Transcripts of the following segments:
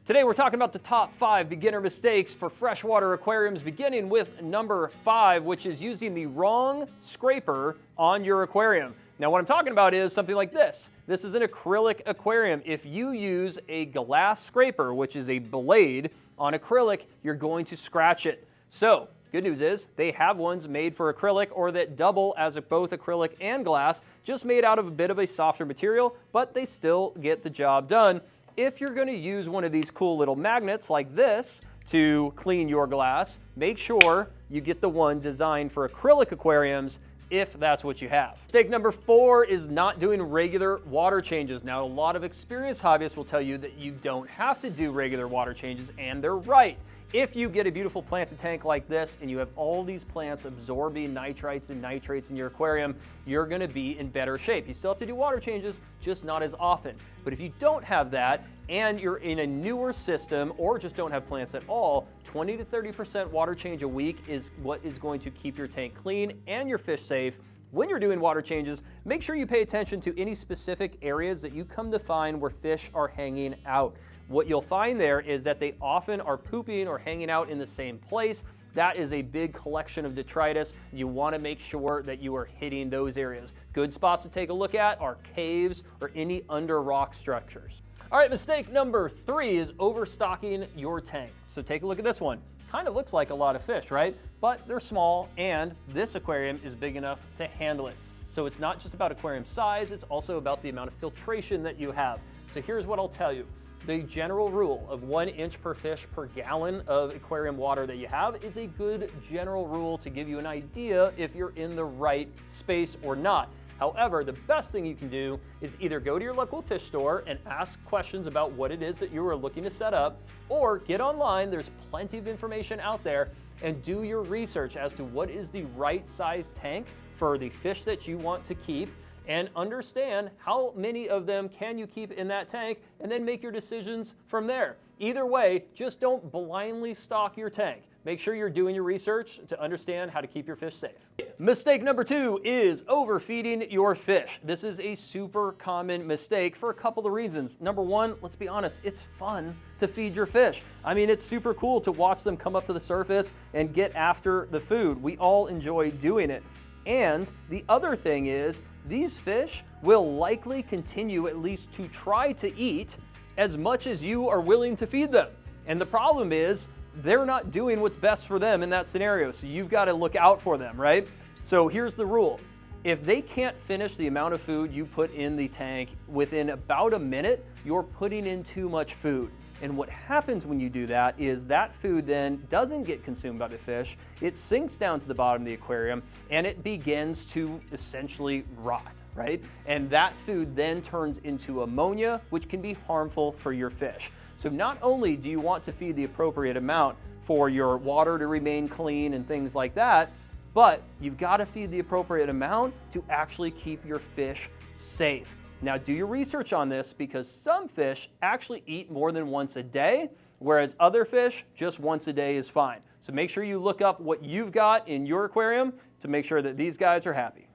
Today we're talking about the top 5 beginner mistakes for freshwater aquariums, beginning with number 5, which is using the wrong scraper on your aquarium. Now what I'm talking about is something like this. This is an acrylic aquarium. If you use a glass scraper, which is a blade on acrylic, you're going to scratch it. So good news is they have ones made for acrylic or that double as both acrylic and glass, just made out of a bit of a softer material, but they still get the job done. If you're going to use one of these cool little magnets like this to clean your glass, make sure you get the one designed for acrylic aquariums if that's what you have. Mistake number 4 is not doing regular water changes. Now, a lot of experienced hobbyists will tell you that you don't have to do regular water changes, and they're right. If you get a beautiful planted tank like this and you have all these plants absorbing nitrites and nitrates in your aquarium, you're going to be in better shape. You still have to do water changes, just not as often. But if you don't have that and you're in a newer system or just don't have plants at all, 20 to 30% water change a week is what is going to keep your tank clean and your fish safe. When you're doing water changes, make sure you pay attention to any specific areas that you come to find where fish are hanging out. What you'll find there is that they often are pooping or hanging out in the same place. That is a big collection of detritus. You want to make sure that you are hitting those areas. Good spots to take a look at are caves or any under rock structures. All right, mistake number 3 is overstocking your tank. So take a look at this one. Kind of looks like a lot of fish, right? But they're small, and this aquarium is big enough to handle it. So it's not just about aquarium size, it's also about the amount of filtration that you have. So here's what I'll tell you. The general rule of 1 inch per fish per gallon of aquarium water that you have is a good general rule to give you an idea if you're in the right space or not. However, the best thing you can do is either go to your local fish store and ask questions about what it is that you are looking to set up, or get online, there's plenty of information out there, and do your research as to what is the right size tank for the fish that you want to keep, and understand how many of them can you keep in that tank, and then make your decisions from there. Either way, just don't blindly stock your tank. Make sure you're doing your research to understand how to keep your fish safe. Mistake number 2 is overfeeding your fish. This is a super common mistake for a couple of reasons. Number 1, let's be honest, it's fun to feed your fish. I mean, it's super cool to watch them come up to the surface and get after the food. We all enjoy doing it. And the other thing is, these fish will likely continue at least to try to eat as much as you are willing to feed them. And the problem is, they're not doing what's best for them in that scenario, so you've got to look out for them, right? So here's the rule. If they can't finish the amount of food you put in the tank within about a minute, you're putting in too much food. And what happens when you do that is that food then doesn't get consumed by the fish, it sinks down to the bottom of the aquarium, and it begins to essentially rot, right? And that food then turns into ammonia, which can be harmful for your fish. So not only do you want to feed the appropriate amount for your water to remain clean and things like that, but you've got to feed the appropriate amount to actually keep your fish safe. Now do your research on this, because some fish actually eat more than once a day, whereas other fish, just once a day is fine. So make sure you look up what you've got in your aquarium to make sure that these guys are happy.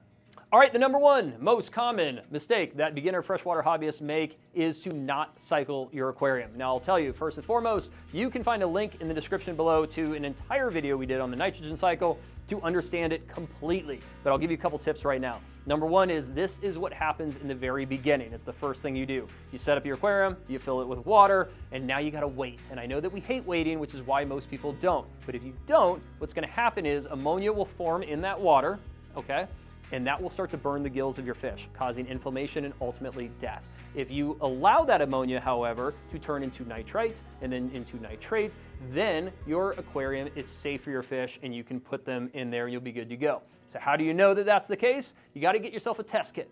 All right, the number 1 most common mistake that beginner freshwater hobbyists make is to not cycle your aquarium. Now I'll tell you, first and foremost, you can find a link in the description below to an entire video we did on the nitrogen cycle to understand it completely. But I'll give you a couple tips right now. Number 1 is, this is what happens in the very beginning. It's the first thing you do. You set up your aquarium, you fill it with water, and now you gotta wait. And I know that we hate waiting, which is why most people don't. But if you don't, what's gonna happen is ammonia will form in that water, okay? And that will start to burn the gills of your fish, causing inflammation and ultimately death. If you allow that ammonia, however, to turn into nitrite and then into nitrate, then your aquarium is safe for your fish and you can put them in there and you'll be good to go. So how do you know that that's the case? You got to get yourself a test kit.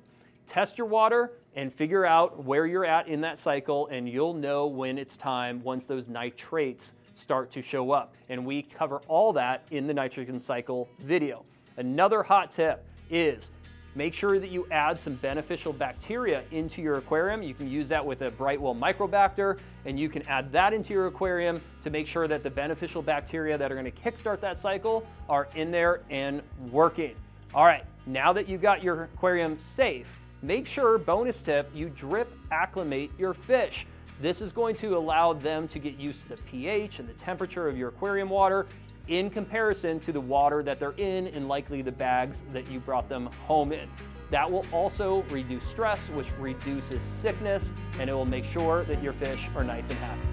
Test your water and figure out where you're at in that cycle, and you'll know when it's time once those nitrates start to show up. And we cover all that in the nitrogen cycle video. Another hot tip is, make sure that you add some beneficial bacteria into your aquarium. You can use that with a Brightwell microbacter, and you can add that into your aquarium to make sure that the beneficial bacteria that are going to kickstart that cycle are in there and working. All right, now that you've got your aquarium safe, make sure, bonus tip, you drip acclimate your fish. This is going to allow them to get used to the pH and the temperature of your aquarium water in comparison to the water that they're in likely the bags that you brought them home in. That will also reduce stress, which reduces sickness, and it will make sure that your fish are nice and happy.